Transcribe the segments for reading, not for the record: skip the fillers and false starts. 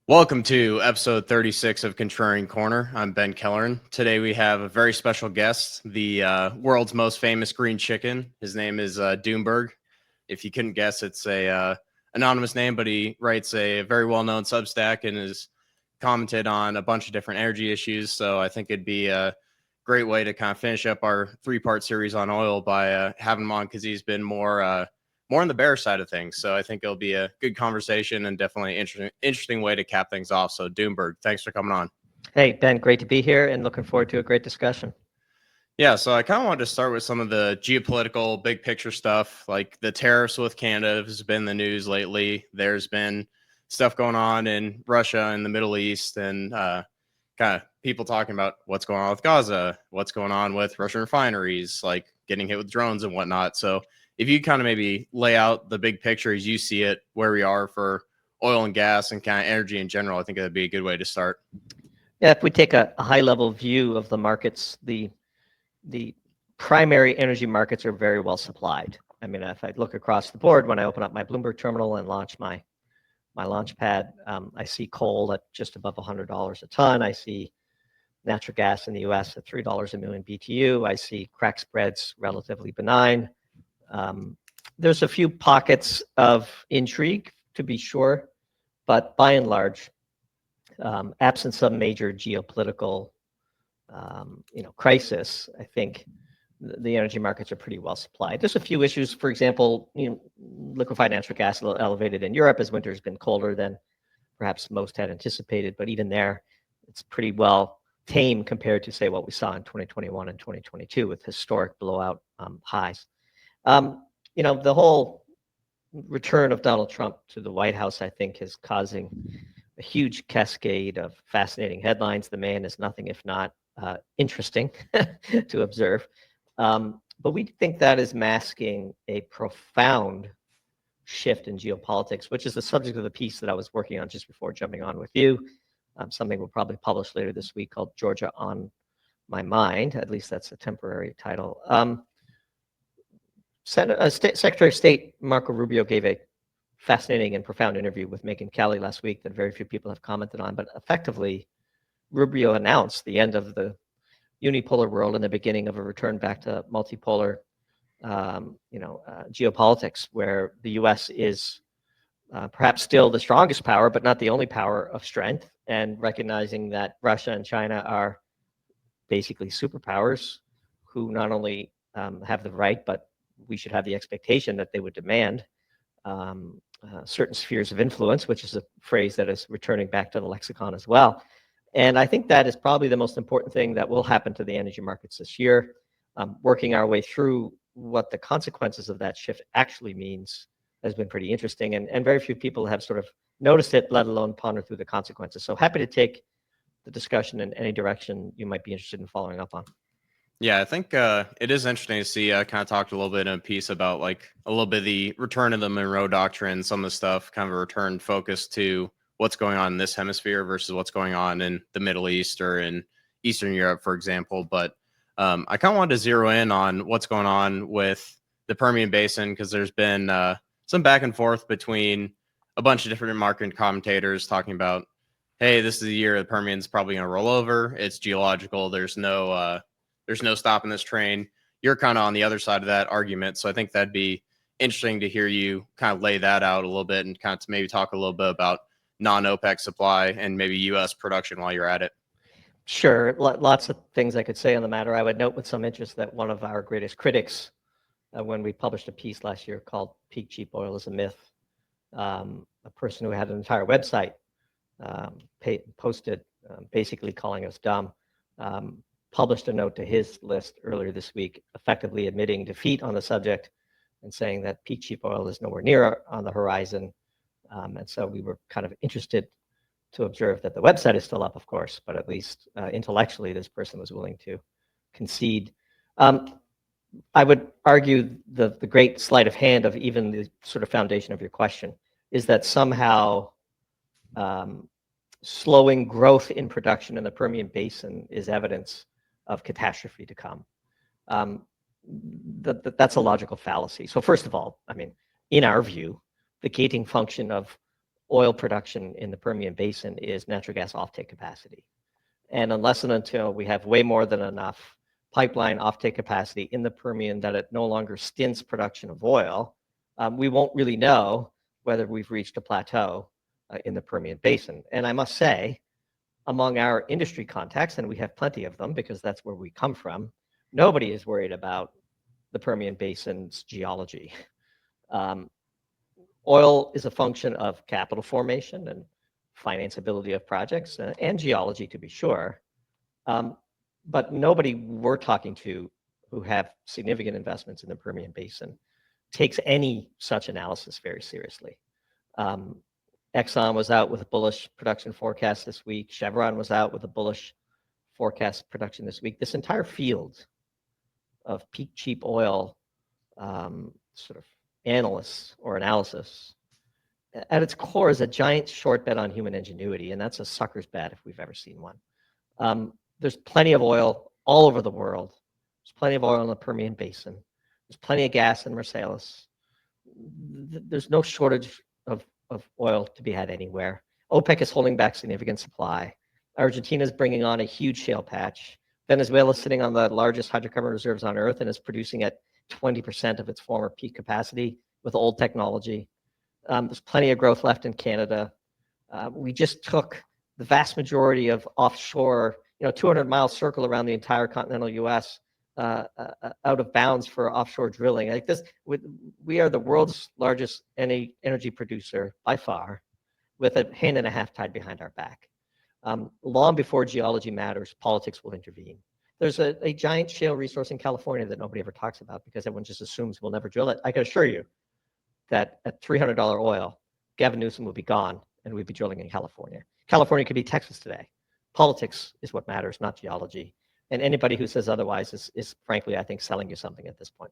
Welcome to episode 36 of Contrarian Corner. I'm Ben Kelleran. Today we have a very special guest, the world's most famous green chicken. His name is Doomberg. If you couldn't guess, it's a anonymous name, but he writes a very well-known Substack and has commented on a bunch of different energy issues. So I think it'd be a great way to kind of finish up our three-part series on oil by having him on, because he's been more on the bear side of things. So I think it'll be a good conversation and definitely interesting way to cap things off. So Doomberg, thanks for coming on. Hey, Ben, great to be here and looking forward to a great discussion. Yeah, so I kind of wanted to start with some of the geopolitical big picture stuff, like the tariffs with Canada has been the news lately. There's been stuff going on in Russia and the Middle East, and kind of people talking about what's going on with Gaza, what's going on with Russian refineries, like getting hit with drones and whatnot. So if you kind of maybe lay out the big picture as you see it, where we are for oil and gas and kind of energy in general, I think that'd be a good way to start. Yeah, if we take a high-level view of the markets, the primary energy markets are very well supplied. I mean, if I look across the board, when I open up my Bloomberg terminal and launch my launch pad, I see coal at just above $100 a ton. I see natural gas in the U.S. at $3 a million BTU. I see crack spreads relatively benign. There's a few pockets of intrigue, to be sure, but by and large, absent some major geopolitical crisis, I think the energy markets are pretty well supplied. There's a few issues. For example, liquefied natural gas a little elevated in Europe as winter's been colder than perhaps most had anticipated, but even there, it's pretty well tame compared to, say, what we saw in 2021 and 2022 with historic blowout highs. The whole return of Donald Trump to the White House, I think, is causing a huge cascade of fascinating headlines. The man is nothing if not interesting to observe. But we think that is masking a profound shift in geopolitics, which is the subject of the piece that I was working on just before jumping on with you. Something we'll probably publish later this week called Georgia on My Mind. At least that's a temporary title. Secretary of State Marco Rubio gave a fascinating and profound interview with Megyn Kelly last week that very few people have commented on, but effectively, Rubio announced the end of the unipolar world and the beginning of a return back to multipolar, geopolitics, where the U.S. is perhaps still the strongest power, but not the only power of strength, and recognizing that Russia and China are basically superpowers who not only have the right, but we should have the expectation that they would demand certain spheres of influence, which is a phrase that is returning back to the lexicon as well. And I think that is probably the most important thing that will happen to the energy markets this year. Working our way through what the consequences of that shift actually means has been pretty interesting. And very few people have sort of noticed it, let alone ponder through the consequences. So happy to take the discussion in any direction you might be interested in following up on. Yeah, I think it is interesting to see. I kind of talked a little bit in a piece about like a little bit of the return of the Monroe Doctrine, some of the stuff, kind of a return focus to what's going on in this hemisphere versus what's going on in the Middle East or in Eastern Europe, for example. But I kind of wanted to zero in on what's going on with the Permian Basin, because there's been some back and forth between a bunch of different market commentators talking about, hey, this is the year the Permian's probably going to roll over. It's geological. There's no stopping this train. You're kind of on the other side of that argument. So I think that'd be interesting to hear you kind of lay that out a little bit and kind of maybe talk a little bit about non-OPEC supply and maybe U.S. production while you're at it. Sure. Lots of things I could say on the matter. I would note with some interest that one of our greatest critics, when we published a piece last year called Peak Cheap Oil is a Myth, a person who had an entire website posted basically calling us dumb, published a note to his list earlier this week, effectively admitting defeat on the subject and saying that peak cheap oil is nowhere near on the horizon. And so we were kind of interested to observe that the website is still up, of course, but at least intellectually, this person was willing to concede. I would argue the great sleight of hand of even the sort of foundation of your question is that somehow slowing growth in production in the Permian Basin is evidence of catastrophe to come. That's a logical fallacy. So first of all, I mean, in our view, the gating function of oil production in the Permian Basin is natural gas offtake capacity. And unless and until we have way more than enough pipeline offtake capacity in the Permian that it no longer stints production of oil, we won't really know whether we've reached a plateau in the Permian Basin. And I must say, among our industry contacts, and we have plenty of them because that's where we come from, nobody is worried about the Permian Basin's geology. Oil is a function of capital formation and financeability of projects and geology, to be sure. But nobody we're talking to who have significant investments in the Permian Basin takes any such analysis very seriously. Exxon was out with a bullish production forecast this week. Chevron was out with a bullish forecast production this week. This entire field of peak cheap oil sort of analysts or analysis at its core is a giant short bet on human ingenuity, and that's a sucker's bet if we've ever seen one. There's plenty of oil all over the world. There's plenty of oil in the Permian Basin. There's plenty of gas in Marcellus. There's no shortage of oil to be had anywhere. OPEC is holding back significant supply. Argentina is bringing on a huge shale patch. Venezuela is sitting on the largest hydrocarbon reserves on Earth and is producing at 20% of its former peak capacity with old technology. There's plenty of growth left in Canada. We just took the vast majority of offshore, 200-mile circle around the entire continental U.S. Out of bounds for offshore drilling. Like this, we are the world's largest energy producer by far, with a hand and a half tied behind our back. Long before geology matters, politics will intervene. There's a giant shale resource in California that nobody ever talks about because everyone just assumes we'll never drill it. I can assure you that at $300 oil, Gavin Newsom will be gone and we'd be drilling in California. California could be Texas today. Politics is what matters, not geology. And anybody who says otherwise is frankly, I think, selling you something at this point.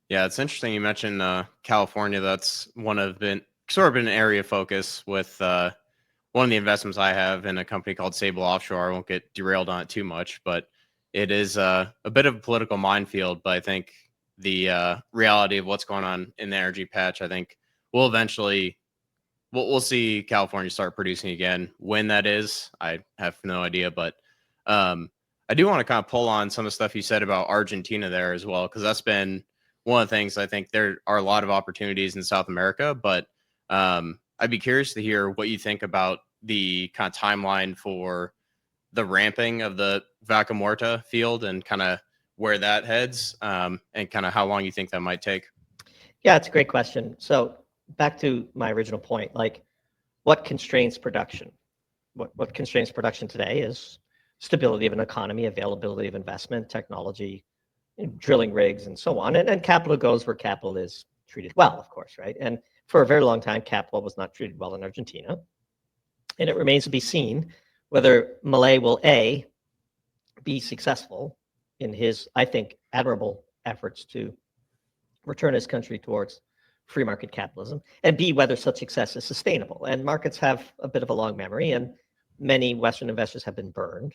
Yeah, it's interesting you mentioned California. That's sort of been an area of focus with one of the investments I have in a company called Sable Offshore. I won't get derailed on it too much, but it is a bit of a political minefield. But I think the reality of what's going on in the energy patch, I think will eventually we'll see California start producing again. When that is, I have no idea. But I do want to kind of pull on some of the stuff you said about Argentina there as well, because that's been one of the things. I think there are a lot of opportunities in South America, but I'd be curious to hear what you think about the kind of timeline for the ramping of the Vaca Muerta field and kind of where that heads and kind of how long you think that might take. Yeah, it's a great question. So back to my original point, like what constrains production? What constrains production today is stability of an economy, availability of investment, technology, drilling rigs, and so on. And capital goes where capital is treated well, of course, right? And for a very long time, capital was not treated well in Argentina. And it remains to be seen whether Milei will, A, be successful in his, I think, admirable efforts to return his country towards free market capitalism, and B, whether such success is sustainable. And markets have a bit of a long memory, and many Western investors have been burned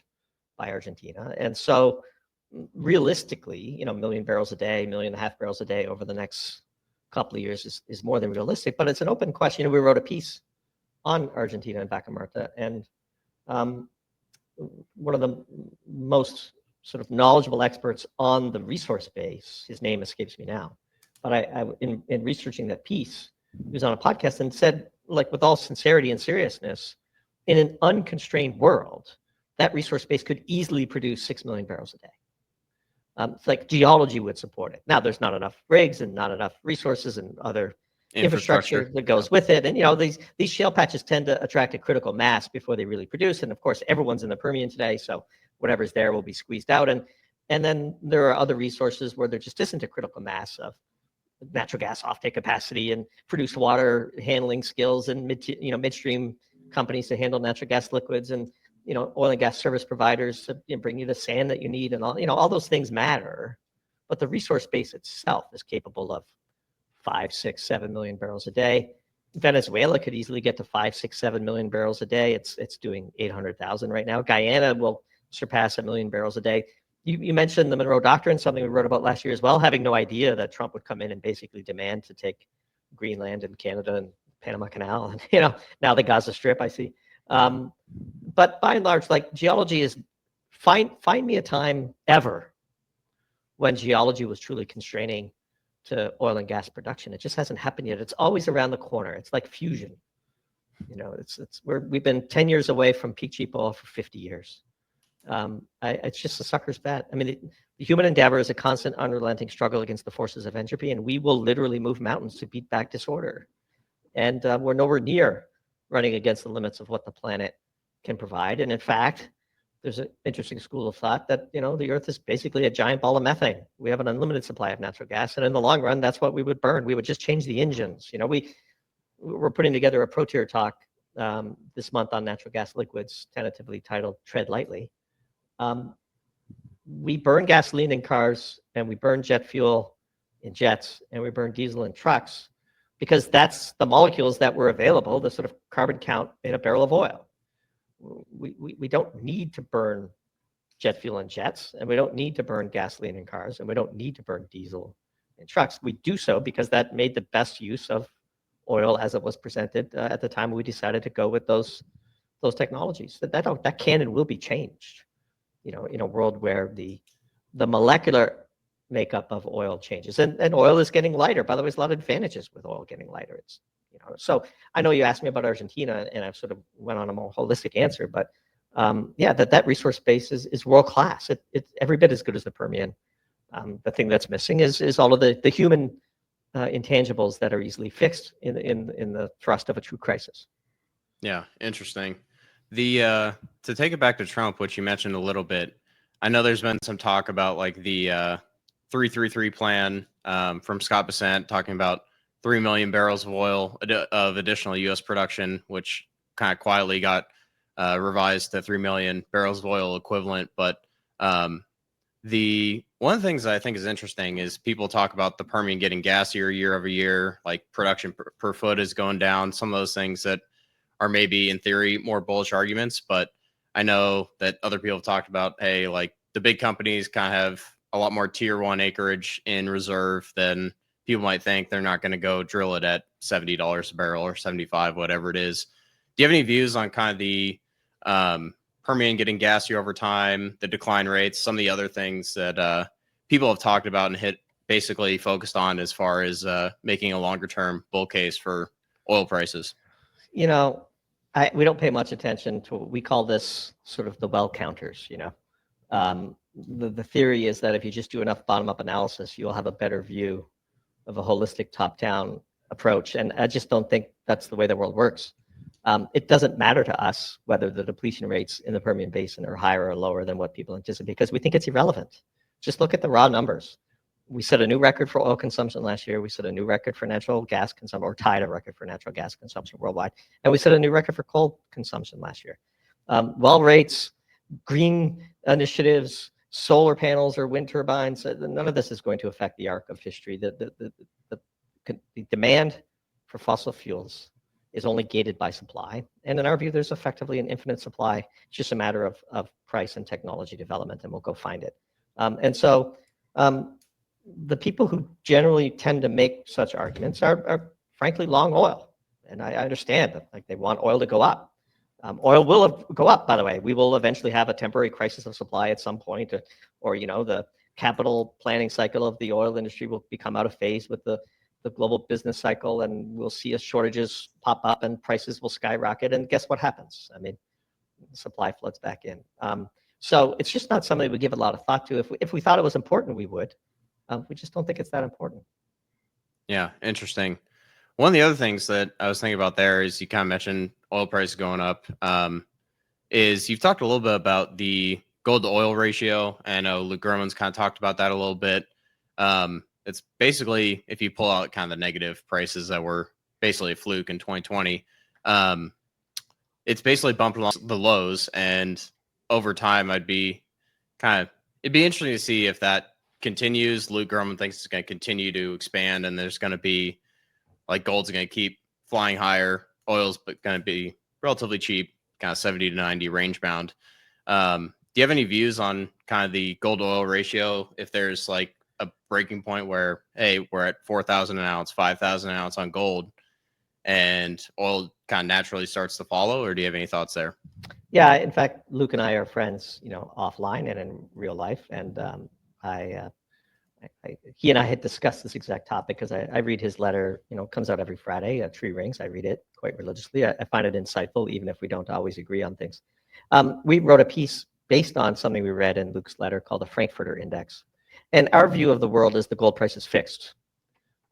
by Argentina. And so realistically, 1 million barrels a day, 1.5 million barrels a day over the next couple of years is more than realistic, but it's an open question. We wrote a piece on Argentina and Vaca Muerta, and one of the most sort of knowledgeable experts on the resource base, his name escapes me now, but I in researching that piece, he was on a podcast and said, like, with all sincerity and seriousness, in an unconstrained world, that resource base could easily produce 6 million barrels a day. It's like geology would support it. Now, there's not enough rigs and not enough resources and other infrastructure that goes with it. And, these shale patches tend to attract a critical mass before they really produce. And of course, everyone's in the Permian today, so whatever's there will be squeezed out. And then there are other resources where there just isn't a critical mass of natural gas offtake capacity and produced water handling skills and midstream companies to handle natural gas liquids and oil and gas service providers to bring you the sand that you need and all those things matter. But the resource base itself is capable of 5, 6, 7 million barrels a day. Venezuela could easily get to 5, 6, 7 million barrels a day. It's doing 800,000 right now. Guyana will surpass 1 million barrels a day. You mentioned the Monroe Doctrine, something we wrote about last year as well, having no idea that Trump would come in and basically demand to take Greenland and Canada and Panama Canal, and now the Gaza Strip. I see. But by and large, like geology is find me a time ever when geology was truly constraining to oil and gas production. It just hasn't happened yet. It's always around the corner. It's like fusion. We've been 10 years away from peak cheap oil for 50 years. It's just a sucker's bet. I mean, the human endeavor is a constant, unrelenting struggle against the forces of entropy, and we will literally move mountains to beat back disorder. And we're nowhere near running against the limits of what the planet can provide. And in fact, there's an interesting school of thought that the Earth is basically a giant ball of methane. We have an unlimited supply of natural gas, and in the long run, that's what we would burn. We would just change the engines. We're putting together a Pro-Tier talk this month on natural gas liquids, tentatively titled "Tread Lightly." We burn gasoline in cars, and we burn jet fuel in jets, and we burn diesel in trucks because that's the molecules that were available, the sort of carbon count in a barrel of oil. We don't need to burn jet fuel in jets, and we don't need to burn gasoline in cars, and we don't need to burn diesel in trucks. We do so because that made the best use of oil as it was presented at the time we decided to go with those technologies. That can and will be changed, in a world where the molecular makeup of oil changes, and oil is getting lighter. By the way, there's a lot of advantages with oil getting lighter. So I know you asked me about Argentina, and I've sort of went on a more holistic answer, but that resource base is world class. It's every bit as good as the Permian. The thing that's missing is all of the human intangibles that are easily fixed in the thrust of a true crisis. Yeah, interesting. To take it back to Trump, which you mentioned a little bit, I know there's been some talk about like the 333 plan from Scott Bessent talking about 3 million barrels of oil of additional U.S. production, which kind of quietly got revised to 3 million barrels of oil equivalent. But one of the things that I think is interesting is people talk about the Permian getting gassier year over year, like production per foot is going down. Some of those things that are maybe in theory more bullish arguments, but I know that other people have talked about, hey, like the big companies kind of have a lot more tier one acreage in reserve than people might think. They're not going to go drill it at $70 a barrel or 75, whatever it is. Do you have any views on kind of the Permian getting gassier over time, the decline rates, some of the other things that people have talked about and basically focused on as far as making a longer term bull case for oil prices? We don't pay much attention to what we call this sort of the well counters. The theory is that if you just do enough bottom up analysis, you'll have a better view of a holistic top down approach. And I just don't think that's the way the world works. It doesn't matter to us whether the depletion rates in the Permian Basin are higher or lower than what people anticipate, because we think it's irrelevant. Just look at the raw numbers. We set a new record for oil consumption last year. We set a new record for natural gas consumption, or tied a record for natural gas consumption worldwide. And we set a new record for coal consumption last year. Well rates, green initiatives, solar panels or wind turbines, none of this is going to affect the arc of history. The demand for fossil fuels is only gated by supply. And in our view, there's effectively an infinite supply. It's just a matter of price and technology development, and we'll go find it. And so the people who generally tend to make such arguments are frankly long oil. And I understand that, like, they want oil to go up. Oil will go up, by the way. We will eventually have a temporary crisis of supply at some point, or the capital planning cycle of the oil industry will become out of phase with the global business cycle, and we'll see as shortages pop up and prices will skyrocket. And guess what happens? I mean, supply floods back in. So it's just not something we give a lot of thought to. If we thought it was important, we would. We just don't think it's that important. Yeah, interesting. One of the other things that I was thinking about there is you kind of mentioned oil prices going up. Is you've talked a little bit about the gold to oil ratio. I know Luke Groman's kind of talked about that a little bit. It's basically, if you pull out kind of the negative prices that were basically a fluke in 2020, it's basically bumped along the lows. And over time, it'd be interesting to see if that continues. Luke Groman thinks it's going to continue to expand, and there's going to be, like, gold's going to keep flying higher. Oil's going to be relatively cheap, kind of 70 to 90 range bound. Do you have any views on kind of the gold to oil ratio? If there's like a breaking point where, hey, we're at 4,000 an ounce, 5,000 an ounce on gold, and oil kind of naturally starts to follow, or do you have any thoughts there? Yeah, in fact, Luke and I are friends, offline and in real life, and he and I had discussed this exact topic because I read his letter. Comes out every Friday. Tree Rings. I read it quite religiously. I find it insightful, even if we don't always agree on things. We wrote a piece based on something we read in Luke's letter called the Frankfurter Index, and our view of the world is the gold price is fixed.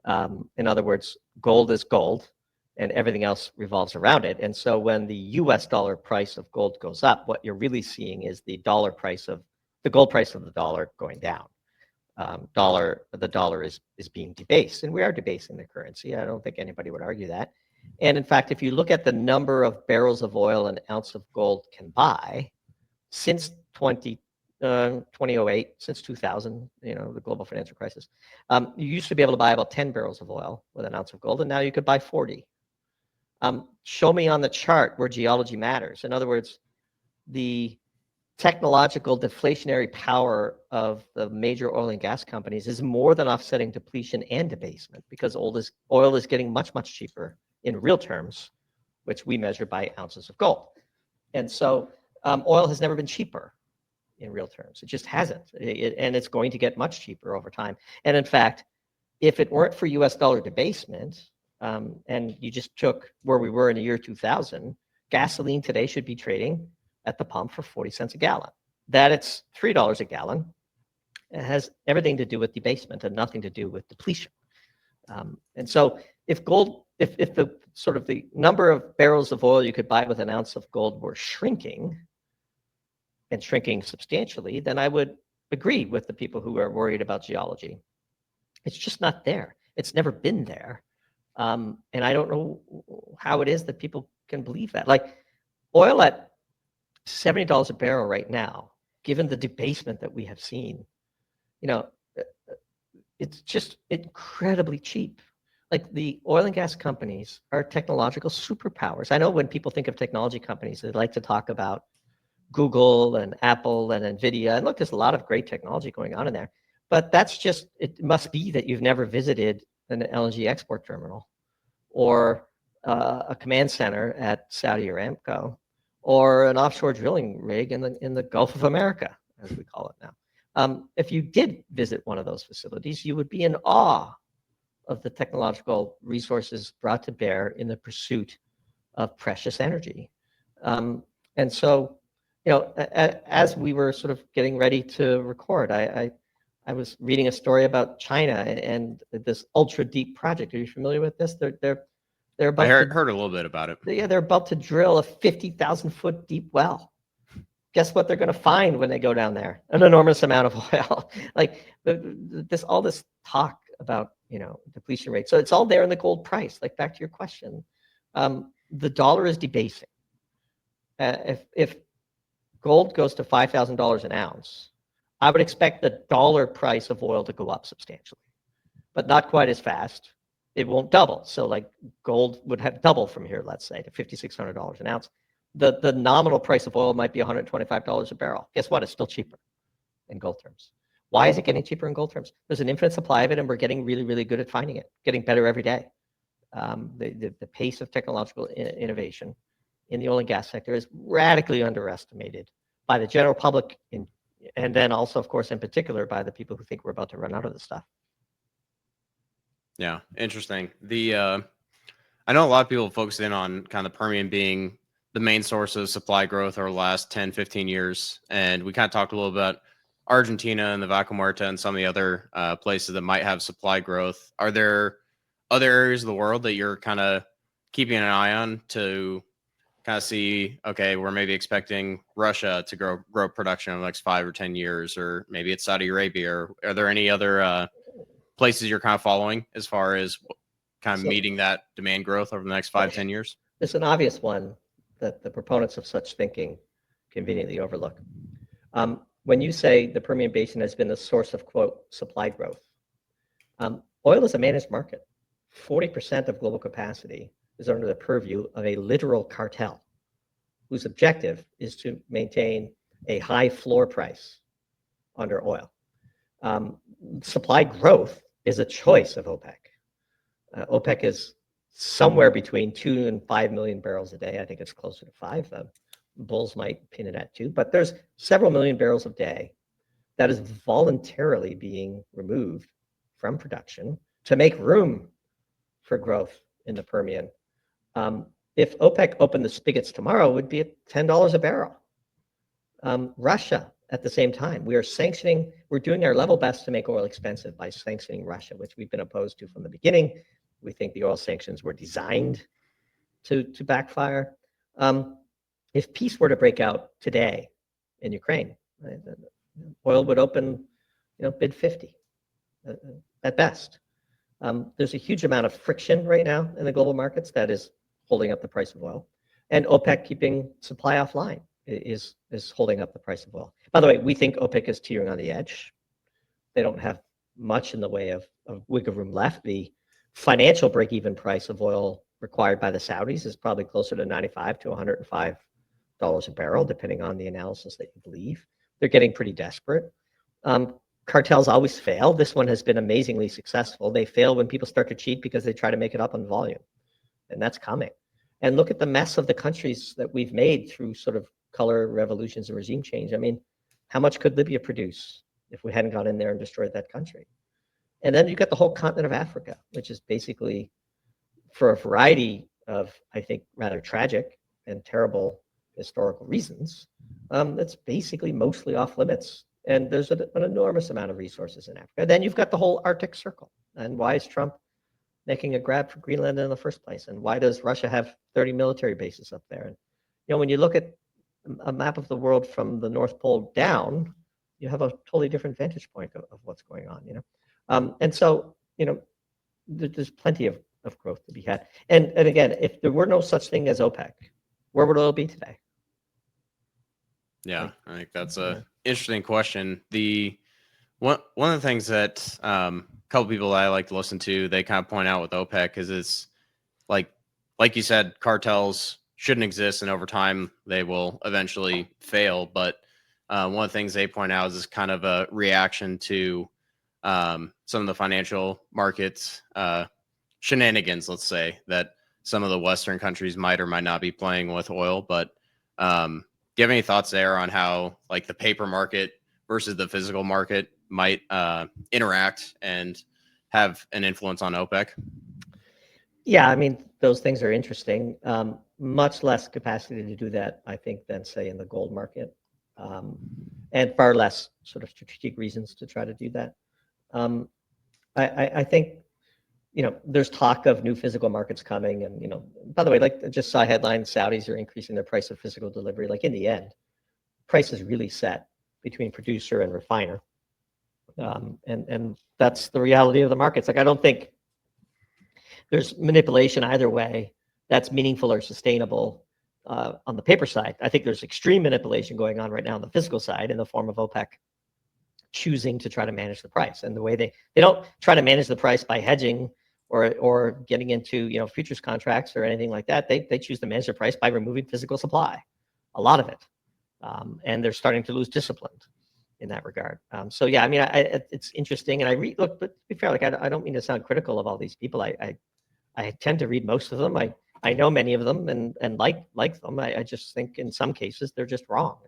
In other words, gold is gold, and everything else revolves around it. And so when the U.S. dollar price of gold goes up, what you're really seeing is the gold price of the dollar going down. The dollar is being debased, and we are debasing the currency. I don't think anybody would argue that. And in fact, if you look at the number of barrels of oil an ounce of gold can buy since 2008, since 2000, the global financial crisis, you used to be able to buy about 10 barrels of oil with an ounce of gold, and now you could buy 40. Show me on the chart where geology matters. In other words, the technological deflationary power of the major oil and gas companies is more than offsetting depletion and debasement, because oil is getting much, much cheaper in real terms, which we measure by ounces of gold. And so oil has never been cheaper in real terms. It just hasn't. And it's going to get much cheaper over time. And in fact, if it weren't for US dollar debasement, and you just took where we were in the year 2000, gasoline today should be trading at the pump for 40 cents a gallon. That it's $3 a gallon. It has everything to do with debasement and nothing to do with depletion. And so if the sort of the number of barrels of oil you could buy with an ounce of gold were shrinking, and shrinking substantially, then I would agree with the people who are worried about geology. It's just not there. It's never been there. And I don't know how it is that people can believe that. Like oil at $70 a barrel right now, given the debasement that we have seen, it's just incredibly cheap. Like the oil and gas companies are technological superpowers. I know when people think of technology companies, they like to talk about Google and Apple and NVIDIA. And look, there's a lot of great technology going on in there. But it must be that you've never visited an LNG export terminal or a command center at Saudi Aramco or an offshore drilling rig in the Gulf of America, as we call it now. If you did visit one of those facilities, you would be in awe of the technological resources brought to bear in the pursuit of precious energy. And so, as we were sort of getting ready to record, I was reading a story about China and this ultra deep project. Are you familiar with this? They're about heard a little bit about it. Yeah, they're about to drill a 50,000 foot deep well. Guess what they're going to find when they go down there? An enormous amount of oil. Like all this talk about depletion rate. So it's all there in the gold price. Like back to your question, the dollar is debasing. If gold goes to $5,000 an ounce, I would expect the dollar price of oil to go up substantially, but not quite as fast. It won't double. So like gold would have double from here, let's say, to $5,600 an ounce. The nominal price of oil might be $125 a barrel. Guess what? It's still cheaper in gold terms. Why is it getting cheaper in gold terms? There's an infinite supply of it, and we're getting really, really good at finding it, getting better every day. The pace of technological innovation in the oil and gas sector is radically underestimated by the general public, and then also, of course, in particular, by the people who think we're about to run out of this stuff. Yeah, interesting. I know a lot of people focus in on kind of the Permian being the main source of supply growth over the last 10, 15 years. And we kind of talked a little about Argentina and the Vaca Muerta and some of the other places that might have supply growth. Are there other areas of the world that you're kind of keeping an eye on to kind of see, okay, we're maybe expecting Russia to grow production in the next 5 or 10 years, or maybe it's Saudi Arabia, or are there any other places you're kind of following as far as kind of meeting that demand growth over the next 5, 10 years? There's an obvious one that the proponents of such thinking conveniently overlook. When you say the Permian Basin has been the source of, quote, supply growth, oil is a managed market. 40% of global capacity is under the purview of a literal cartel whose objective is to maintain a high floor price under oil. Supply growth is a choice of OPEC. OPEC is somewhere between 2 and 5 million barrels a day. I think it's closer to 5. The bulls might pin it at 2, but there's several million barrels a day that is voluntarily being removed from production to make room for growth in the Permian. If OPEC opened the spigots tomorrow, it would be at $10 a barrel. Russia, at the same time, we're doing our level best to make oil expensive by sanctioning Russia, which we've been opposed to from the beginning. We think the oil sanctions were designed to backfire. If peace were to break out today in Ukraine, oil would open, bid 50 at best. There's a huge amount of friction right now in the global markets that is holding up the price of oil, and OPEC keeping supply offline is holding up the price of oil. By the way, we think OPEC is teetering on the edge. They don't have much in the way of wiggle room left. The financial break-even price of oil required by the Saudis is probably closer to $95 to $105 a barrel, depending on the analysis that you believe. They're getting pretty desperate. Cartels always fail. This one has been amazingly successful. They fail when people start to cheat because they try to make it up on volume, and that's coming. And look at the mess of the countries that we've made through sort of color revolutions and regime change. I mean, how much could Libya produce if we hadn't gone in there and destroyed that country? And then you got the whole continent of Africa, which is basically, for a variety of, I think, rather tragic and terrible historical reasons, it's basically mostly off limits. And there's an enormous amount of resources in Africa. Then you've got the whole Arctic Circle. And why is Trump making a grab for Greenland in the first place? And why does Russia have 30 military bases up there? And when you look at a map of the world from the North Pole down, you have a totally different vantage point of what's going on. And so there's plenty of growth to be had. And again, if there were no such thing as OPEC, where would oil be today? Yeah, I think that's a interesting question. One of the things that a couple people that I like to listen to, they kind of point out with OPEC is it's like you said, cartels shouldn't exist, and over time they will eventually fail. But one of the things they point out is kind of a reaction to some of the financial markets shenanigans, let's say, that some of the Western countries might or might not be playing with oil. But do you have any thoughts there on how like the paper market versus the physical market might interact and have an influence on OPEC? Yeah, I mean, those things are interesting. Much less capacity to do that, I think, than say in the gold market, and far less sort of strategic reasons to try to do that. I think, there's talk of new physical markets coming, and by the way, like I just saw headlines, Saudis are increasing their price of physical delivery. Like in the end, price is really set between producer and refiner, and that's the reality of the markets. Like I don't think there's manipulation either way that's meaningful or sustainable on the paper side. I think there's extreme manipulation going on right now on the physical side in the form of OPEC choosing to try to manage the price. And the way they don't try to manage the price by hedging or getting into futures contracts or anything like that. They choose to manage the price by removing physical supply, a lot of it, and they're starting to lose discipline in that regard. So yeah, I mean, it's interesting, and look, but to be fair, like I don't mean to sound critical of all these people. I tend to read most of them. I know many of them and like them. I just think in some cases they're just wrong,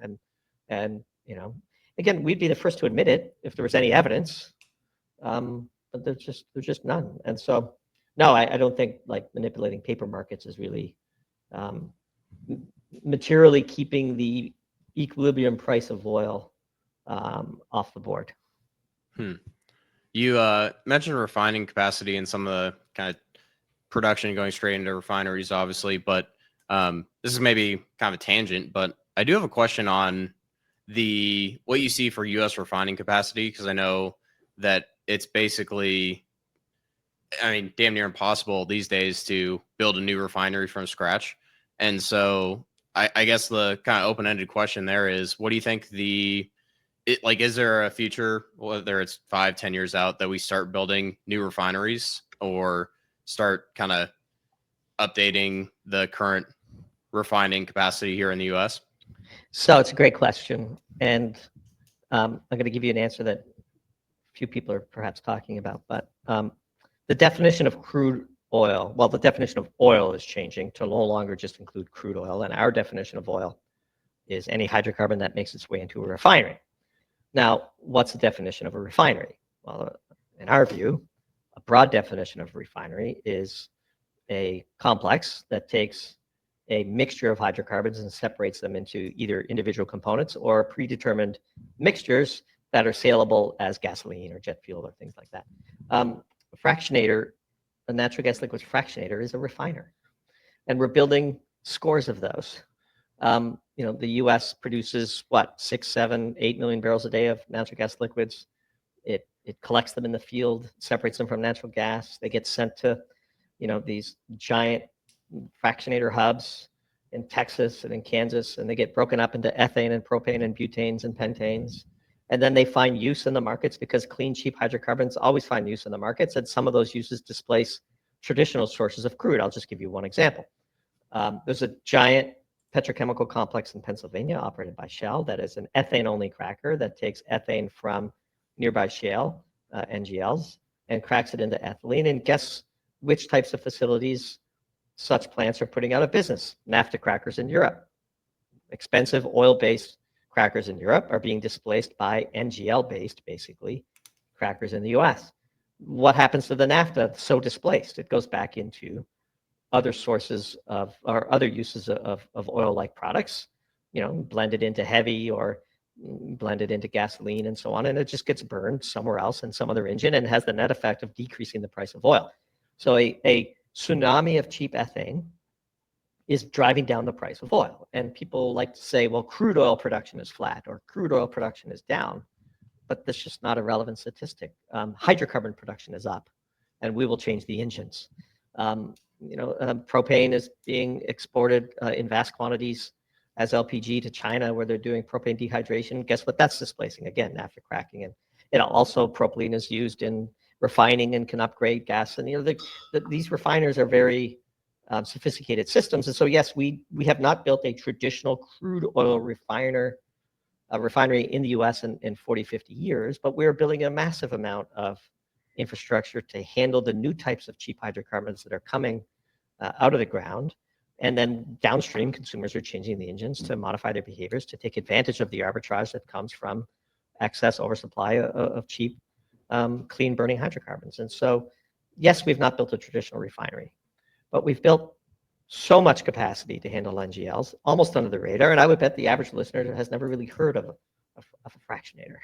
and again, we'd be the first to admit it if there was any evidence, but there's just none. And so, no, I don't think like manipulating paper markets is really materially keeping the equilibrium price of oil off the board. You mentioned refining capacity and some of the kind of production going straight into refineries, obviously, but this is maybe kind of a tangent, but I do have a question on what you see for U.S. refining capacity, because I know that it's basically, damn near impossible these days to build a new refinery from scratch. And so I guess the kind of open-ended question there is, what do you think is there a future, whether it's 5-10 years out, that we start building new refineries or start kind of updating the current refining capacity here in the U.S.? So it's a great question, and I'm going to give you an answer that few people are perhaps talking about. But the definition of crude oil, well, the definition of oil is changing to no longer just include crude oil. And our definition of oil is any hydrocarbon that makes its way into a refinery. Now, what's the definition of a refinery? Well, in our view, a broad definition of a refinery is a complex that takes a mixture of hydrocarbons and separates them into either individual components or predetermined mixtures that are saleable as gasoline or jet fuel or things like that. A fractionator, a natural gas liquids fractionator, is a refiner, and we're building scores of those. The U.S. produces 6, 7, 8 million barrels a day of natural gas liquids. It collects them in the field, separates them from natural gas. They get sent to, these giant fractionator hubs in Texas and in Kansas, and they get broken up into ethane and propane and butanes and pentanes. And then they find use in the markets because clean, cheap hydrocarbons always find use in the markets. And some of those uses displace traditional sources of crude. I'll just give you one example. There's a giant petrochemical complex in Pennsylvania operated by Shell that is an ethane-only cracker that takes ethane from nearby shale, NGLs, and cracks it into ethylene. And guess which types of facilities such plants are putting out of business? Naphtha crackers in Europe. Expensive oil-based crackers in Europe are being displaced by NGL-based, basically, crackers in the US. What happens to the naphtha so displaced? It goes back into other sources of, or other uses of oil-like products, blended into heavy or blended into gasoline and so on, and it just gets burned somewhere else in some other engine and has the net effect of decreasing the price of oil. So a tsunami of cheap ethane is driving down the price of oil. And people like to say, well, crude oil production is flat or crude oil production is down, but that's just not a relevant statistic. Hydrocarbon production is up, and we will change the engines. Propane is being exported in vast quantities as LPG to China, where they're doing propane dehydration. Guess what that's displacing? Again, naphtha cracking. And also propylene is used in refining and can upgrade gas. And these refiners are very sophisticated systems. And so, yes, we have not built a traditional crude oil refinery in the US in 40, 50 years, but we're building a massive amount of infrastructure to handle the new types of cheap hydrocarbons that are coming out of the ground. And then downstream, consumers are changing the engines to modify their behaviors to take advantage of the arbitrage that comes from excess oversupply of cheap, clean burning hydrocarbons. And so, yes, we've not built a traditional refinery, but we've built so much capacity to handle NGLs, almost under the radar. And I would bet the average listener has never really heard of a fractionator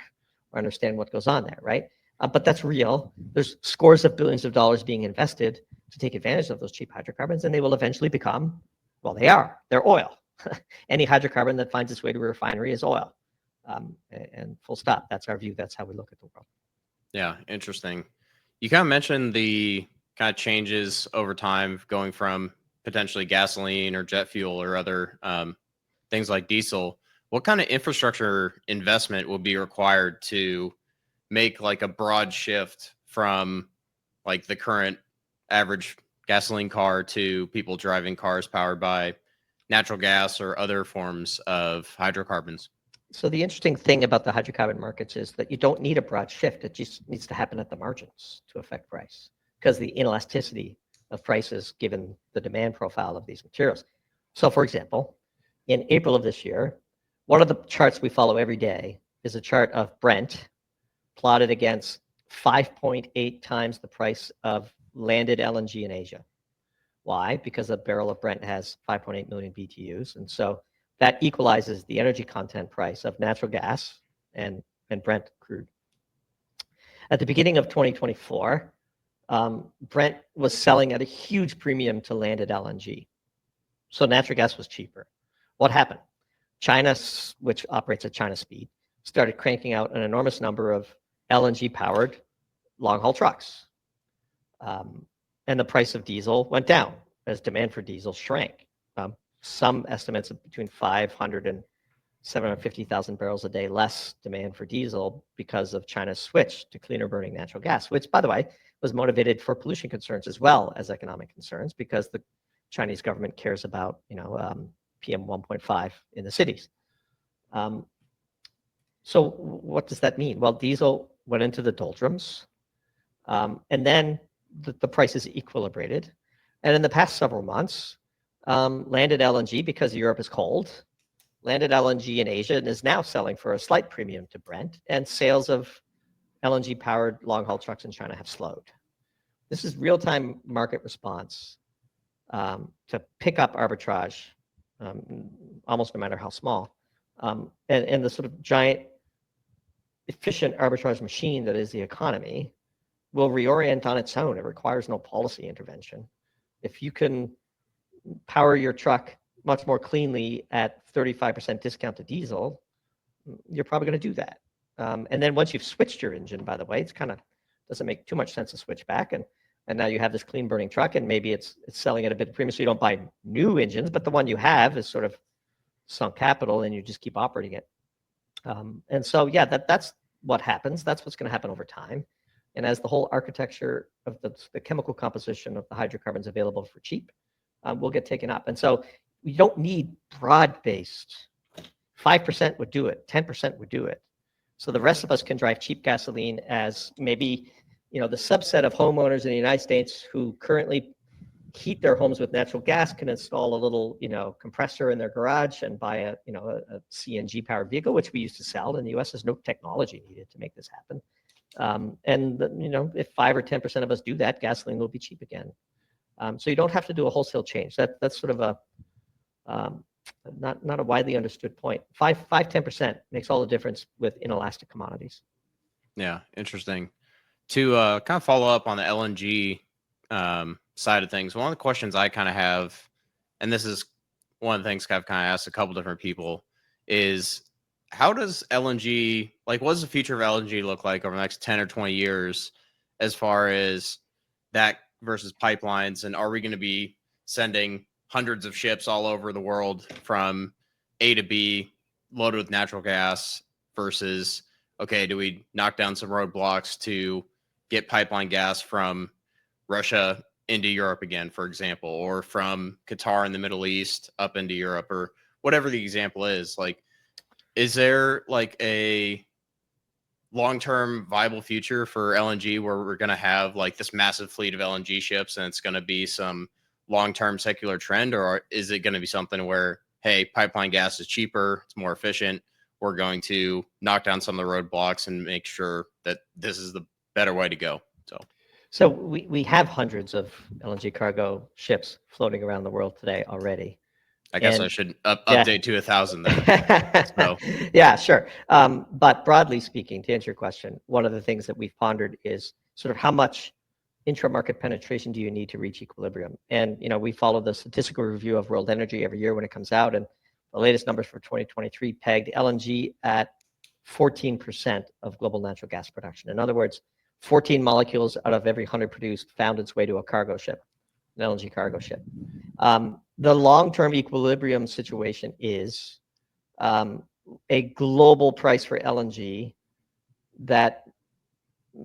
or understand what goes on there, right? But that's real. There's scores of billions of dollars being invested to take advantage of those cheap hydrocarbons, and they will eventually become, well, they're oil. Any hydrocarbon that finds its way to a refinery is oil. And full stop. That's our view. That's how we look at the world. Yeah, interesting. You kind of mentioned the kind of changes over time going from potentially gasoline or jet fuel or other things like diesel. What kind of infrastructure investment will be required to make like a broad shift from like the current average gasoline car to people driving cars powered by natural gas or other forms of hydrocarbons? So the interesting thing about the hydrocarbon markets is that you don't need a broad shift. It just needs to happen at the margins to affect price, because the inelasticity of prices given the demand profile of these materials. So for example, in April of this year, one of the charts we follow every day is a chart of Brent plotted against 5.8 times the price of landed LNG in Asia. Why? Because a barrel of Brent has 5.8 million BTUs. And so that equalizes the energy content price of natural gas and Brent crude. At the beginning of 2024, Brent was selling at a huge premium to landed LNG. So natural gas was cheaper. What happened? China, which operates at China speed, started cranking out an enormous number of LNG-powered long-haul trucks. And the price of diesel went down as demand for diesel shrank. Some estimates of between 500 and 750,000 barrels a day less demand for diesel because of China's switch to cleaner burning natural gas, which, by the way, was motivated for pollution concerns as well as economic concerns, because the Chinese government cares about, PM 1.5 in the cities. So what does that mean? Well, diesel went into the doldrums, and then the price is equilibrated. And in the past several months, landed LNG because Europe is cold, landed LNG in Asia and is now selling for a slight premium to Brent, and sales of LNG-powered long-haul trucks in China have slowed. This is real-time market response to pick up arbitrage, almost no matter how small. And the sort of giant, efficient arbitrage machine that is the economy will reorient on its own. It requires no policy intervention. If you can power your truck much more cleanly at 35% discount to diesel, you're probably going to do that. And then once you've switched your engine, by the way, it's kind of doesn't make too much sense to switch back. And now you have this clean burning truck, and maybe it's selling at a bit of premium, so you don't buy new engines, but the one you have is sort of sunk capital, and you just keep operating it. And so, yeah, that's what happens. That's what's going to happen over time. And as the whole architecture of the chemical composition of the hydrocarbons available for cheap will get taken up. And so we don't need broad-based. 5% would do it. 10% would do it. So the rest of us can drive cheap gasoline as maybe, the subset of homeowners in the United States who currently heat their homes with natural gas can install a little, compressor in their garage and buy a CNG powered vehicle, which we used to sell in the US. There's no technology needed to make this happen. If 5 or 10% of us do that, gasoline will be cheap again. So you don't have to do a wholesale change. That's sort of a not a widely understood point. 10% makes all the difference with inelastic commodities. Yeah, interesting. To kind of follow up on the LNG side of things, one of the questions I kind of have, and this is one of the things I've kind of asked a couple different people, is how does LNG, what does the future of LNG look like over the next 10 or 20 years as far as that versus pipelines? And are we going to be sending hundreds of ships all over the world from A to B loaded with natural gas versus, okay, do we knock down some roadblocks to get pipeline gas from Russia into Europe again, for example, or from Qatar in the Middle East up into Europe, or whatever the example is? Is there a long-term viable future for LNG where we're going to have this massive fleet of LNG ships and it's going to be some long-term secular trend, or is it going to be something where, hey, pipeline gas is cheaper, it's more efficient, we're going to knock down some of the roadblocks and make sure that this is the better way to go? So we have hundreds of LNG cargo ships floating around the world today already. I guess I should update to 1,000 then. So. Yeah, sure. But broadly speaking, to answer your question, one of the things that we've pondered is sort of how much intra-market penetration do you need to reach equilibrium? And, we follow the statistical review of World Energy every year when it comes out, and the latest numbers for 2023 pegged LNG at 14% of global natural gas production. In other words, 14 molecules out of every 100 produced found its way to a cargo ship, an LNG cargo ship. The long-term equilibrium situation is a global price for LNG that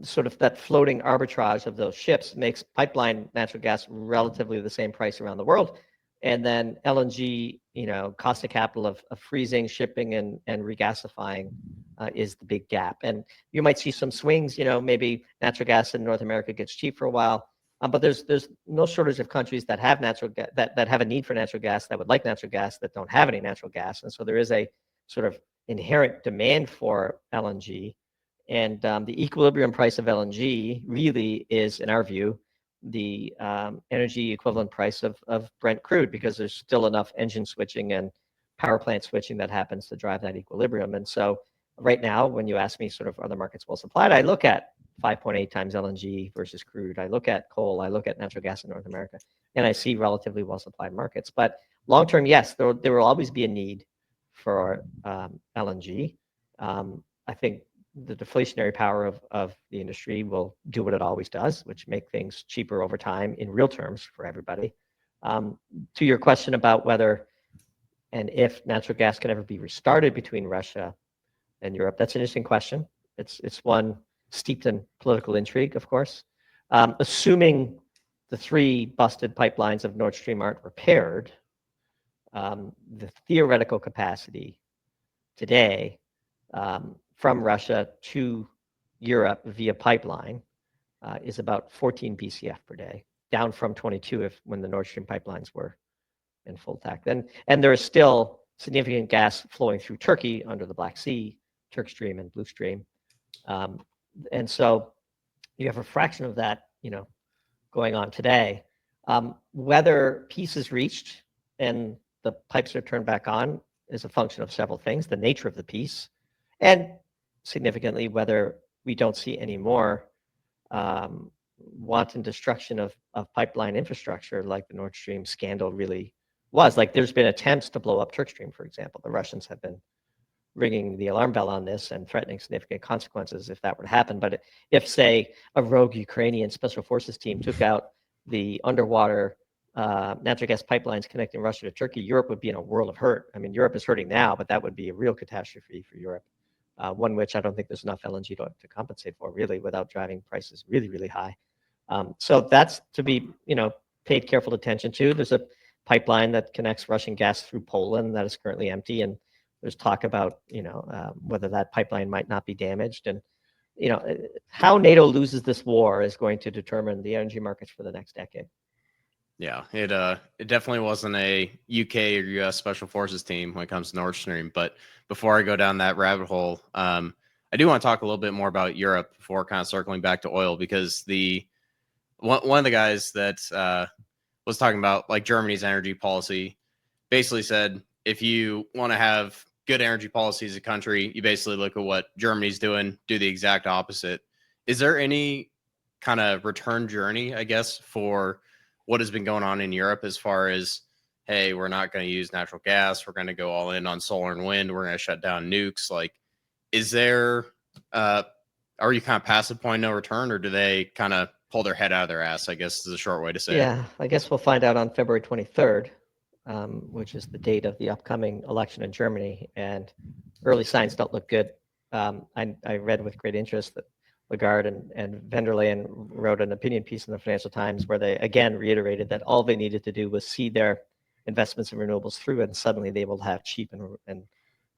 sort of that floating arbitrage of those ships makes pipeline natural gas relatively the same price around the world. And then LNG, cost of capital of freezing, shipping, and regasifying is the big gap. And you might see some swings, maybe natural gas in North America gets cheap for a while. But there's no shortage of countries that have natural gas, that have a need for natural gas, that would like natural gas, that don't have any natural gas. And so there is a sort of inherent demand for LNG. And the equilibrium price of LNG really is, in our view, the energy equivalent price of Brent crude, because there's still enough engine switching and power plant switching that happens to drive that equilibrium. And so right now, when you ask me sort of are the markets well supplied, I look at 5.8 times LNG versus crude. I look at coal. I look at natural gas in North America, and I see relatively well supplied markets. But long term, yes, there will always be a need for LNG. I think the deflationary power of the industry will do what it always does, which make things cheaper over time in real terms for everybody. To your question about whether and if natural gas can ever be restarted between Russia and Europe, that's an interesting question. It's one steeped in political intrigue, of course. Assuming the 3 busted pipelines of Nord Stream aren't repaired, the theoretical capacity today from Russia to Europe via pipeline is about 14 BCF per day. down from 22 when the Nord Stream pipelines were in full attack. And there is still significant gas flowing through Turkey under the Black Sea, Turk Stream and Blue Stream. And so you have a fraction of that, going on today. Whether peace is reached and the pipes are turned back on is a function of several things: the nature of the peace, and significantly whether we don't see any more wanton destruction of pipeline infrastructure like the Nord Stream scandal really was. Like, there's been attempts to blow up Turk Stream, for example. The Russians have been ringing the alarm bell on this and threatening significant consequences if that were to happen. But if, say, a rogue Ukrainian special forces team took out the underwater natural gas pipelines connecting Russia to Turkey, Europe would be in a world of hurt. I mean, Europe is hurting now, but that would be a real catastrophe for Europe, one which I don't think there's enough LNG to compensate for, really, without driving prices really, really high. So that's to be, paid careful attention to. There's a pipeline that connects Russian gas through Poland that is currently empty, and there's talk about, whether that pipeline might not be damaged. And, how NATO loses this war is going to determine the energy markets for the next decade. Yeah, it definitely wasn't a UK or US special forces team when it comes to Nord Stream. But before I go down that rabbit hole, I do want to talk a little bit more about Europe before kind of circling back to oil, because one of the guys that was talking about like Germany's energy policy basically said, if you want to have good energy policy as a country, you basically look at what Germany's doing, do the exact opposite. Is there any kind of return journey, I guess, for what has been going on in Europe as far as, hey, we're not going to use natural gas, we're going to go all in on solar and wind, we're going to shut down nukes? Like, is there, are you kind of past the point of no return, or do they kind of pull their head out of their ass, I guess is a short way to say it? Yeah, I guess we'll find out on February 23rd, which is the date of the upcoming election in Germany, and early signs don't look good. I read with great interest that Lagarde and van der Leyen wrote an opinion piece in the Financial Times where they again reiterated that all they needed to do was see their investments in renewables through, and suddenly they will have cheap and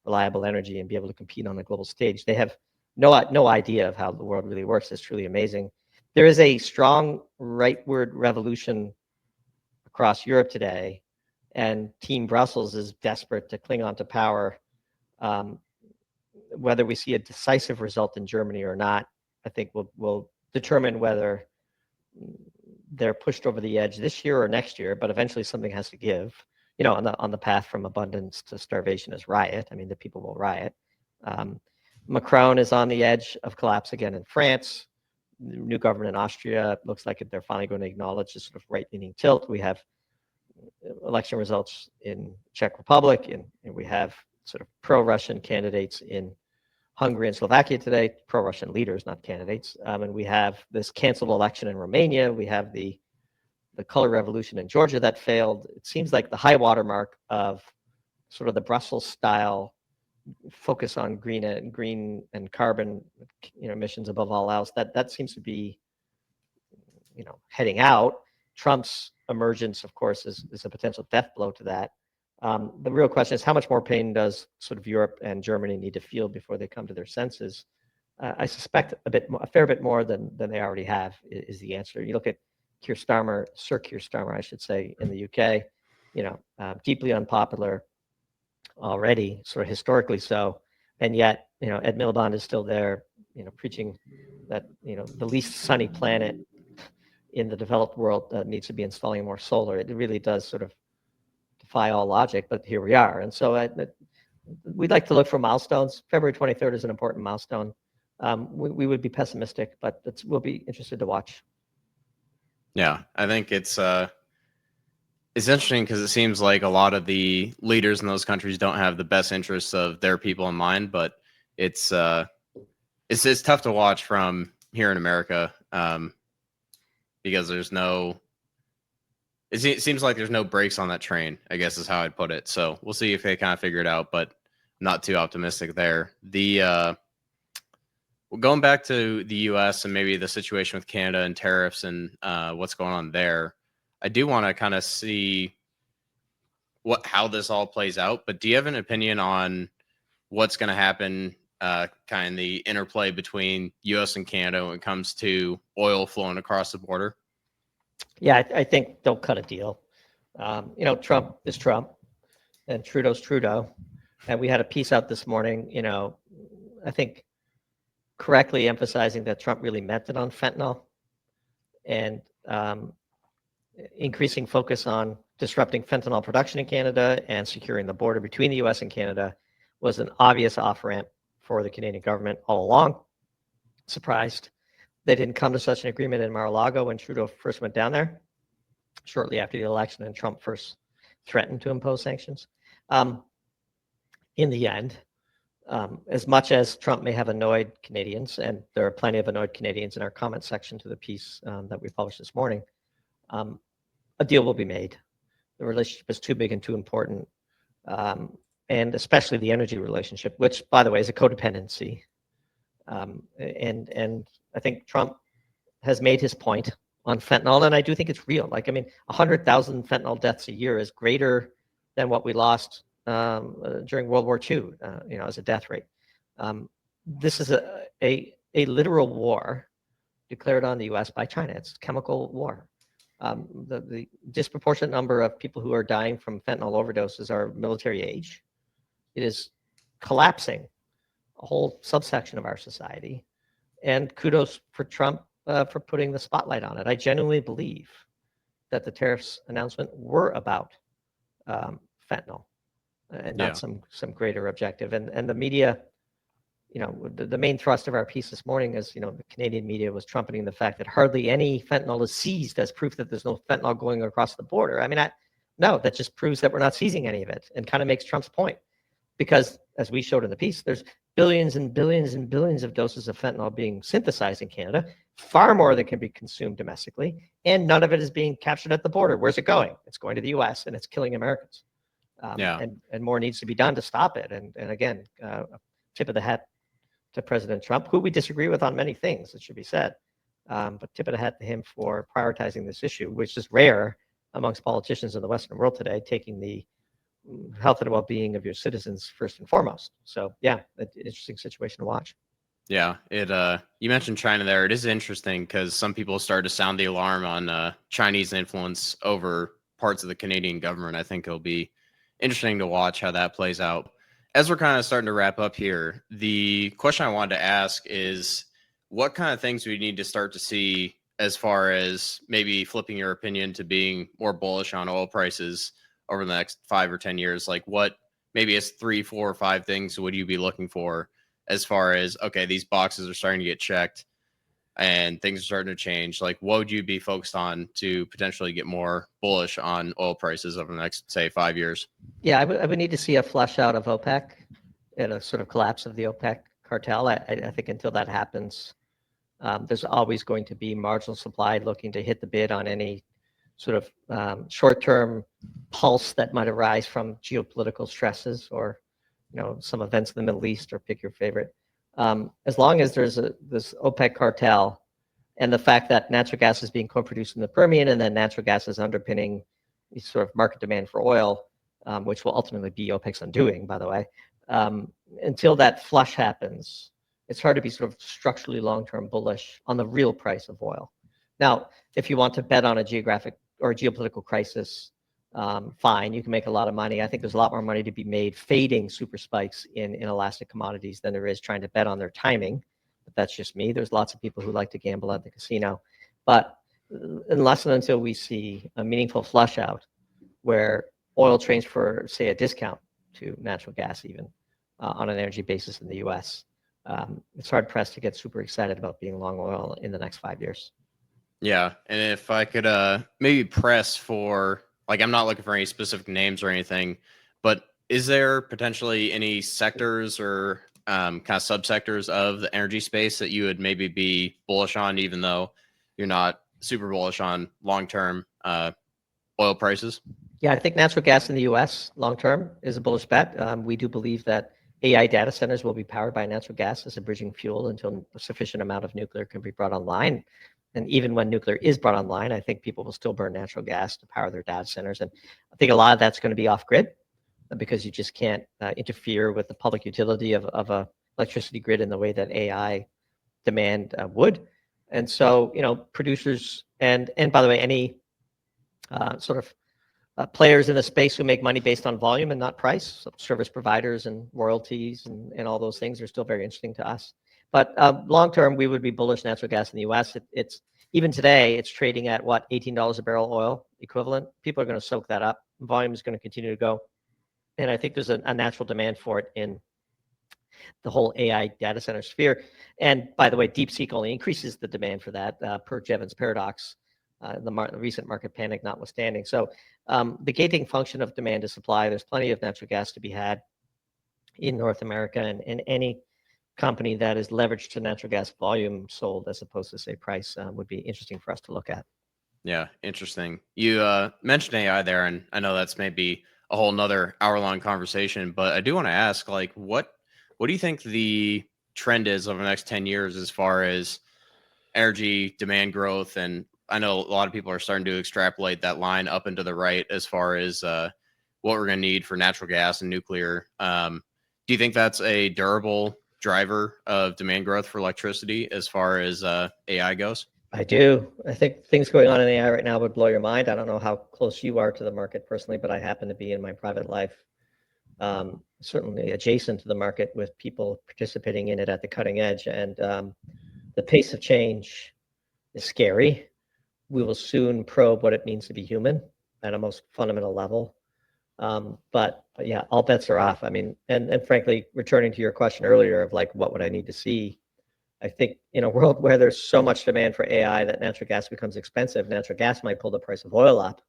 reliable energy and be able to compete on a global stage. They have no idea of how the world really works. It's truly amazing. There is a strong rightward revolution across Europe today, and Team Brussels is desperate to cling on to power. Whether we see a decisive result in Germany or not, I think will determine whether they're pushed over the edge this year or next year. But eventually, something has to give. On the path from abundance to starvation is riot. I mean, the people will riot. Macron is on the edge of collapse again in France. The new government in Austria looks like they're finally going to acknowledge this sort of right-leaning tilt. We have election results in Czech Republic, and we have sort of pro-Russian candidates in Hungary and Slovakia today, pro-Russian leaders, not candidates. And we have this canceled election in Romania. We have the color revolution in Georgia that failed. It seems like the high watermark of sort of the Brussels style focus on green and carbon emissions above all else, that seems to be heading out. Trump's emergence, of course, is a potential death blow to that. The real question is, how much more pain does sort of Europe and Germany need to feel before they come to their senses? I suspect a fair bit more than they already have is the answer. You look at Sir Keir Starmer, I should say, in the UK, deeply unpopular already, sort of historically so, and yet, Ed Miliband is still there, preaching that, the least sunny planet in the developed world needs to be installing more solar. It really does sort of defy all logic, but here we are. And so we'd like to look for milestones. February 23rd is an important milestone. We would be pessimistic, but we'll be interested to watch. Yeah, I think it's interesting because it seems like a lot of the leaders in those countries don't have the best interests of their people in mind, but it's tough to watch from here in America, because it seems like there's no brakes on that train, I guess is how I'd put it. So we'll see if they kind of figure it out, but not too optimistic there. Going back to the US and maybe the situation with Canada and tariffs and what's going on there, I do want to kind of see how this all plays out, but do you have an opinion on what's going to happen, kind of the interplay between US and Canada when it comes to oil flowing across the border? Yeah, I think they'll cut a deal. Trump is Trump, and Trudeau's Trudeau. And we had a piece out this morning, I think correctly emphasizing that Trump really meant it on fentanyl, and increasing focus on disrupting fentanyl production in Canada and securing the border between the US and Canada was an obvious off-ramp for the Canadian government all along. Surprised they didn't come to such an agreement in Mar-a-Lago when Trudeau first went down there, shortly after the election, and Trump first threatened to impose sanctions. In the end, as much as Trump may have annoyed Canadians, and there are plenty of annoyed Canadians in our comment section to the piece that we published this morning, a deal will be made. The relationship is too big and too important, and especially the energy relationship, which, by the way, is a codependency. And I think Trump has made his point on fentanyl, and I do think it's real. 100,000 fentanyl deaths a year is greater than what we lost during World War II, as a death rate. This is a literal war declared on the U.S. by China. It's a chemical war. The disproportionate number of people who are dying from fentanyl overdoses are military age. It is collapsing a whole subsection of our society. And kudos for Trump for putting the spotlight on it. I genuinely believe that the tariffs announcement were about fentanyl and not some greater objective. And the media, the main thrust of our piece this morning is, the Canadian media was trumpeting the fact that hardly any fentanyl is seized as proof that there's no fentanyl going across the border. No, that just proves that we're not seizing any of it, and kind of makes Trump's point. Because as we showed in the piece, there's billions and billions and billions of doses of fentanyl being synthesized in Canada, far more than can be consumed domestically, and none of it is being captured at the border. Where's it going? It's going to the US, and it's killing Americans. And more needs to be done to stop it. And again, tip of the hat to President Trump, who we disagree with on many things, it should be said. But tip of the hat to him for prioritizing this issue, which is rare amongst politicians in the Western world today, taking the health and well-being of your citizens first and foremost. So yeah, an interesting situation to watch. Yeah, you mentioned China there. It is interesting because some people started to sound the alarm on Chinese influence over parts of the Canadian government. I think it'll be interesting to watch how that plays out. As we're kind of starting to wrap up here, the question I wanted to ask is, what kind of things do we need to start to see as far as maybe flipping your opinion to being more bullish on oil prices over the next 5 or 10 years? Like, what maybe is 3, 4, or 5 things would you be looking for as far as, okay, these boxes are starting to get checked and things are starting to change? Like, what would you be focused on to potentially get more bullish on oil prices over the next, say, 5 years? Yeah, I would need to see a flush out of OPEC and a sort of collapse of the OPEC cartel. I think until that happens, there's always going to be marginal supply looking to hit the bid on any sort of short-term pulse that might arise from geopolitical stresses or, some events in the Middle East, or pick your favorite. As long as there's this OPEC cartel and the fact that natural gas is being co-produced in the Permian, and then natural gas is underpinning sort of market demand for oil, which will ultimately be OPEC's undoing, by the way. Until that flush happens, it's hard to be sort of structurally long-term bullish on the real price of oil. Now, if you want to bet on a geographic or a geopolitical crisis, fine, you can make a lot of money. I think there's a lot more money to be made fading super spikes in inelastic commodities than there is trying to bet on their timing. But that's just me. There's lots of people who like to gamble at the casino. But unless and until we see a meaningful flush out where oil trades for, say, a discount to natural gas even on an energy basis in the US, it's hard pressed to get super excited about being long oil in the next 5 years. Yeah, and if I could maybe press for, like, I'm not looking for any specific names or anything, but is there potentially any sectors or kind of subsectors of the energy space that you would maybe be bullish on, even though you're not super bullish on long-term oil prices? Yeah, I think natural gas in the US long-term is a bullish bet. We do believe that AI data centers will be powered by natural gas as a bridging fuel until a sufficient amount of nuclear can be brought online. And even when nuclear is brought online, I think people will still burn natural gas to power their data centers. And I think a lot of that's going to be off-grid because you just can't interfere with the public utility of a electricity grid in the way that AI demand would. And so, producers and by the way, any sort of players in the space who make money based on volume and not price. So service providers and royalties and all those things are still very interesting to us. But long term, we would be bullish natural gas in the U.S. It's even today, it's trading at what, $18 a barrel oil equivalent. People are going to soak that up. Volume is going to continue to go, and I think there's a natural demand for it in the whole AI data center sphere. And by the way, DeepSeek only increases the demand for that per Jevons paradox, the recent market panic notwithstanding. So the gating function of demand is supply. There's plenty of natural gas to be had in North America, and any company that is leveraged to natural gas volume sold as opposed to, say, price would be interesting for us to look at. Yeah, interesting. You mentioned AI there, and I know that's maybe a whole nother hour-long conversation, but I do want to ask, like, what do you think the trend is over the next 10 years as far as energy demand growth? And I know a lot of people are starting to extrapolate that line up and to the right as far as what we're going to need for natural gas and nuclear. Do you think that's a durable driver of demand growth for electricity as far as AI goes? I do. I think things going on in AI right now would blow your mind. I don't know how close you are to the market personally, but I happen to be in my private life, certainly adjacent to the market with people participating in it at the cutting edge. And the pace of change is scary. We will soon probe what it means to be human at a most fundamental level. But yeah, all bets are off. I mean, and frankly, returning to your question earlier of like, what would I need to see? I think in a world where there's so much demand for AI that natural gas becomes expensive, natural gas might pull the price of oil up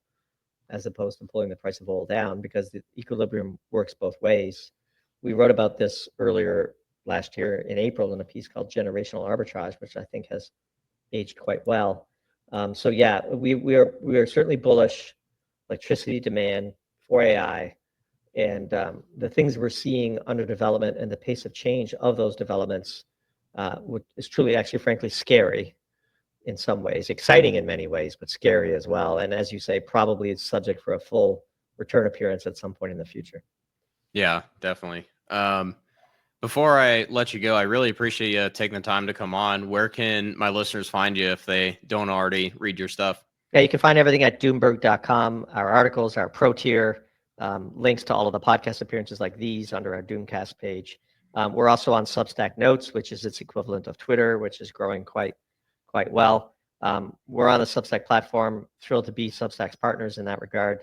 as opposed to pulling the price of oil down, because the equilibrium works both ways. We wrote about this earlier last year in April in a piece called Generational Arbitrage, which I think has aged quite well. So yeah, we are certainly bullish electricity demand for AI, and the things we're seeing under development and the pace of change of those developments is truly, actually, frankly, scary in some ways, exciting in many ways, but scary as well. And as you say, probably it's subject for a full return appearance at some point in the future. Yeah, definitely. Before I let you go, I really appreciate you taking the time to come on. Where can my listeners find you if they don't already read your stuff? Yeah, you can find everything at Doomberg.com, our articles, our pro tier, links to all of the podcast appearances like these under our Doomcast page. We're also on Substack Notes, which is its equivalent of Twitter, which is growing quite well. We're on the Substack platform, thrilled to be Substack's partners in that regard.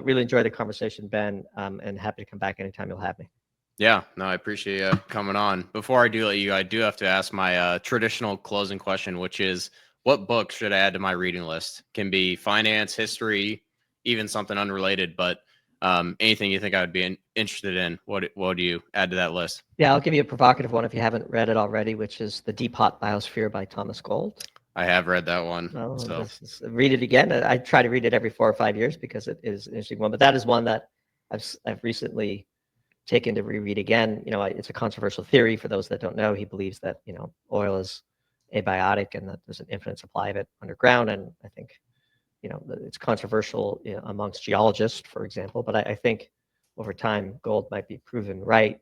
Really enjoyed the conversation, Ben, and happy to come back anytime you'll have me. Yeah, no, I appreciate you coming on. Before I do let you, I do have to ask my traditional closing question, which is, what book should I add to my reading list? Can be finance, history, even something unrelated, but anything you think I would be interested in, what do you add to that list? Yeah, I'll give you a provocative one if you haven't read it already, which is The Deep Hot Biosphere by Thomas Gold. I have read that one. Oh, so read it again. I try to read it every 4 or 5 years because it is an interesting one. But that is one that I've recently taken to reread again. You know, it's a controversial theory for those that don't know. He believes that, you know, oil is abiotic and that there's an infinite supply of it underground. And I think, you know, it's controversial, you know, amongst geologists, for example. But I think over time, Gold might be proven right.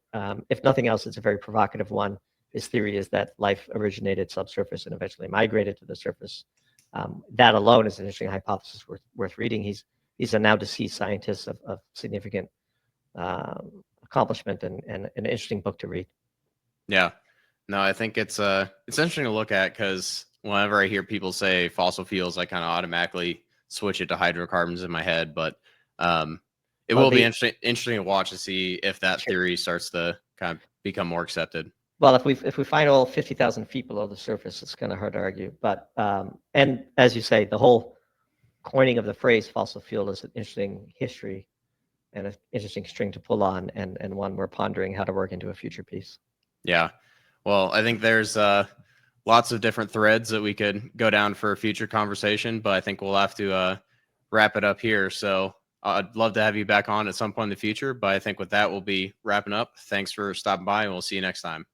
If nothing else, it's a very provocative one. His theory is that life originated subsurface and eventually migrated to the surface. That alone is an interesting hypothesis worth reading. He's a now deceased scientist of significant accomplishment and an interesting book to read. Yeah, no, I think it's interesting to look at, because whenever I hear people say fossil fuels, I kind of automatically switch it to hydrocarbons in my head. But it will be interesting to watch to see if that theory starts to kind of become more accepted. Well, if we find oil 50,000 feet below the surface, it's kind of hard to argue. But and as you say, the whole coining of the phrase fossil fuel is an interesting history and an interesting string to pull on, and one we're pondering how to work into a future piece. Yeah, well, I think there's lots of different threads that we could go down for a future conversation, but I think we'll have to wrap it up here. So I'd love to have you back on at some point in the future, but I think with that, we'll be wrapping up. Thanks for stopping by, and we'll see you next time.